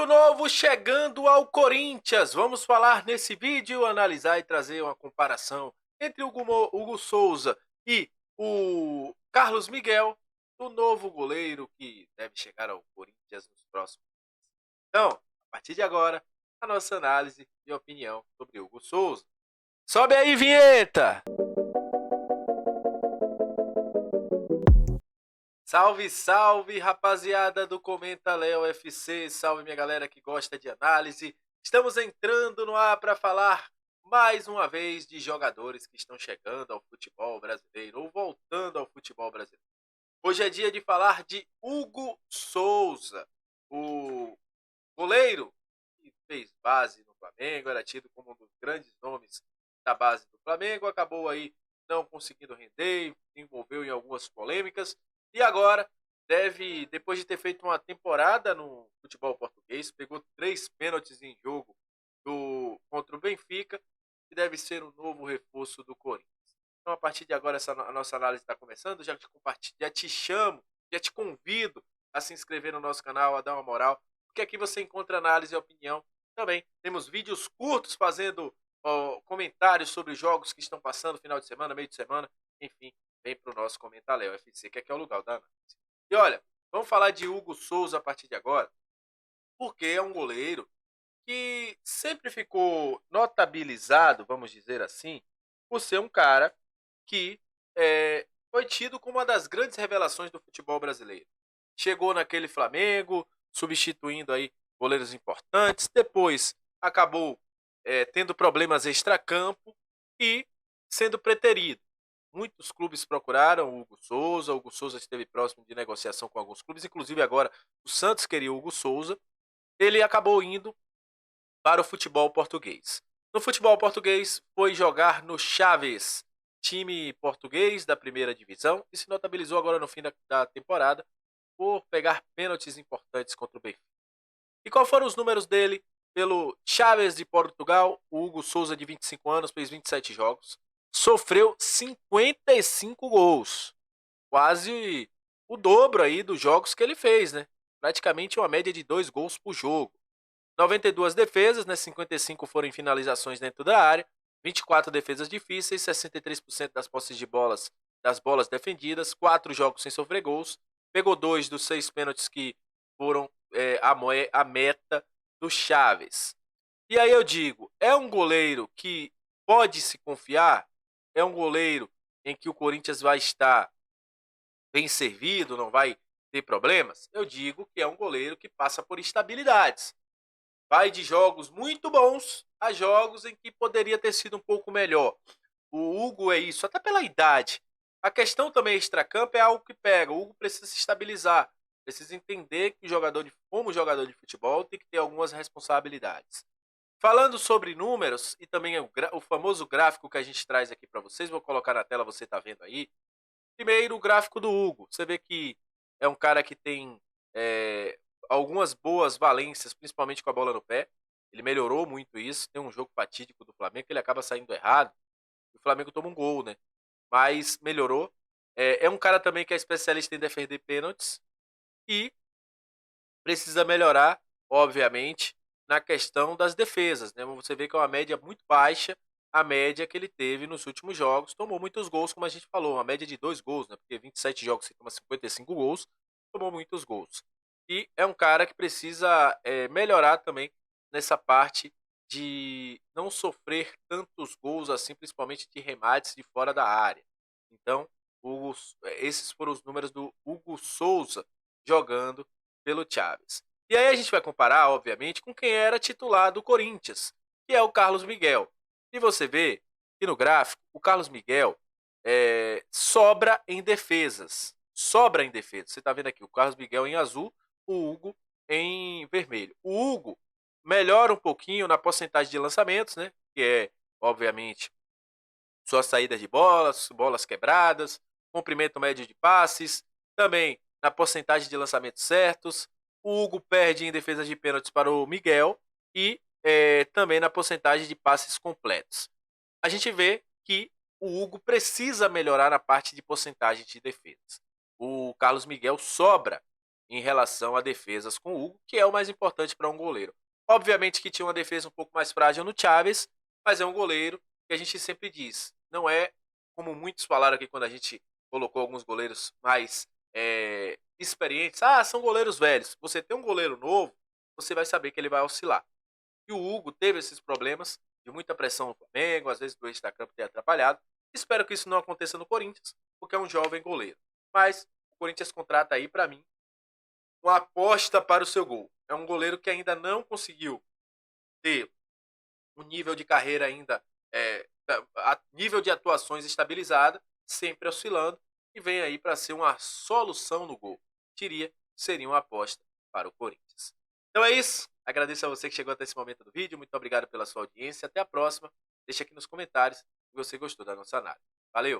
Goleiro novo chegando ao Corinthians. Vamos falar nesse vídeo, analisar e trazer uma comparação entre Hugo Souza e o Carlos Miguel, o novo goleiro que deve chegar ao Corinthians nos próximos meses. Então, a partir de agora, a nossa análise e opinião sobre Hugo Souza. Sobe aí, vinheta! Salve, salve, rapaziada do Comenta Léo FC, salve minha galera que gosta de análise. Estamos entrando no ar para falar mais uma vez de jogadores que estão chegando ao futebol brasileiro ou voltando ao futebol brasileiro. Hoje é dia de falar de Hugo Souza, o goleiro que fez base no Flamengo, era tido como um dos grandes nomes da base do Flamengo, acabou aí não conseguindo render, se envolveu em algumas polêmicas. E agora depois de ter feito uma temporada no futebol português, pegou 3 pênaltis em jogo contra o Benfica e deve ser o novo reforço do Corinthians. Então, a partir de agora, a nossa análise está começando. Já te chamo, já te convido a se inscrever no nosso canal, a dar uma moral, porque aqui você encontra análise e opinião. Também temos vídeos curtos fazendo comentários sobre jogos que estão passando, final de semana, meio de semana, enfim. Vem para o nosso Comenta Léo FC, que aqui é o lugar da análise. E olha, vamos falar de Hugo Souza a partir de agora, porque é um goleiro que sempre ficou notabilizado, vamos dizer assim, por ser um cara que foi tido como uma das grandes revelações do futebol brasileiro. Chegou naquele Flamengo, substituindo aí goleiros importantes, depois acabou tendo problemas extracampo e sendo preterido. Muitos clubes procuraram o Hugo Souza esteve próximo de negociação com alguns clubes, inclusive agora o Santos queria o Hugo Souza. Ele acabou indo para o futebol português. No futebol português foi jogar no Chaves, time português da primeira divisão, e se notabilizou agora no fim da temporada por pegar pênaltis importantes contra o Benfica. E quais foram os números dele pelo Chaves de Portugal? O Hugo Souza, de 25 anos, fez 27 jogos. Sofreu 55 gols. Quase o dobro aí dos jogos que ele fez, né? Praticamente uma média de 2 gols por jogo. 92 defesas, né? 55 foram em finalizações dentro da área. 24 defesas difíceis, 63% das posses de bolas, das bolas defendidas. 4 jogos sem sofrer gols. Pegou 2 dos 6 pênaltis que foram a meta do Chaves. E aí eu digo, é um goleiro que pode se confiar? É um goleiro em que o Corinthians vai estar bem servido, não vai ter problemas? Eu digo que é um goleiro que passa por estabilidades. Vai de jogos muito bons a jogos em que poderia ter sido um pouco melhor. O Hugo é isso, até pela idade. A questão também extracampo é algo que pega. O Hugo precisa se estabilizar. Precisa entender que como jogador de futebol tem que ter algumas responsabilidades. Falando sobre números e também o famoso gráfico que a gente traz aqui para vocês, vou colocar na tela, você está vendo aí. Primeiro, o gráfico do Hugo. Você vê que é um cara que tem algumas boas valências, principalmente com a bola no pé. Ele melhorou muito isso. Tem um jogo fatídico do Flamengo que ele acaba saindo errado. O Flamengo toma um gol, né? Mas melhorou. É um cara também que é especialista em defender pênaltis e precisa melhorar, obviamente, na questão das defesas, né? Você vê que é uma média muito baixa, a média que ele teve nos últimos jogos. Tomou muitos gols, como a gente falou, uma média de 2 gols, né? Porque 27 jogos você toma 55 gols, tomou muitos gols. E é um cara que precisa melhorar também nessa parte de não sofrer tantos gols assim, principalmente de remates de fora da área. Então, esses foram os números do Hugo Souza jogando pelo Chaves. E aí a gente vai comparar, obviamente, com quem era titular do Corinthians, que é o Carlos Miguel. E você vê que no gráfico, o Carlos Miguel sobra em defesas. Sobra em defesa. Você está vendo aqui o Carlos Miguel em azul, o Hugo em vermelho. O Hugo melhora um pouquinho na porcentagem de lançamentos, né? Que é, obviamente, suas saídas de bolas quebradas, comprimento médio de passes, também na porcentagem de lançamentos certos. O Hugo perde em defesa de pênaltis para o Miguel e também na porcentagem de passes completos. A gente vê que o Hugo precisa melhorar na parte de porcentagem de defesas. O Carlos Miguel sobra em relação a defesas com o Hugo, que é o mais importante para um goleiro. Obviamente que tinha uma defesa um pouco mais frágil no Chaves, mas é um goleiro que a gente sempre diz, não é como muitos falaram aqui quando a gente colocou alguns goleiros mais experientes. Ah, são goleiros velhos. Você tem um goleiro novo, você vai saber que ele vai oscilar. E o Hugo teve esses problemas de muita pressão no Flamengo, às vezes do extra-campo ter atrapalhado. Espero que isso não aconteça no Corinthians, porque é um jovem goleiro. Mas o Corinthians contrata aí, para mim, uma aposta para o seu gol. É um goleiro que ainda não conseguiu ter um nível de carreira ainda, nível de atuações estabilizada, sempre oscilando, e vem aí para ser uma solução no gol. Seria uma aposta para o Corinthians. Então é isso. Agradeço a você que chegou até esse momento do vídeo. Muito obrigado pela sua audiência. Até a próxima. Deixa aqui nos comentários se você gostou da nossa análise. Valeu!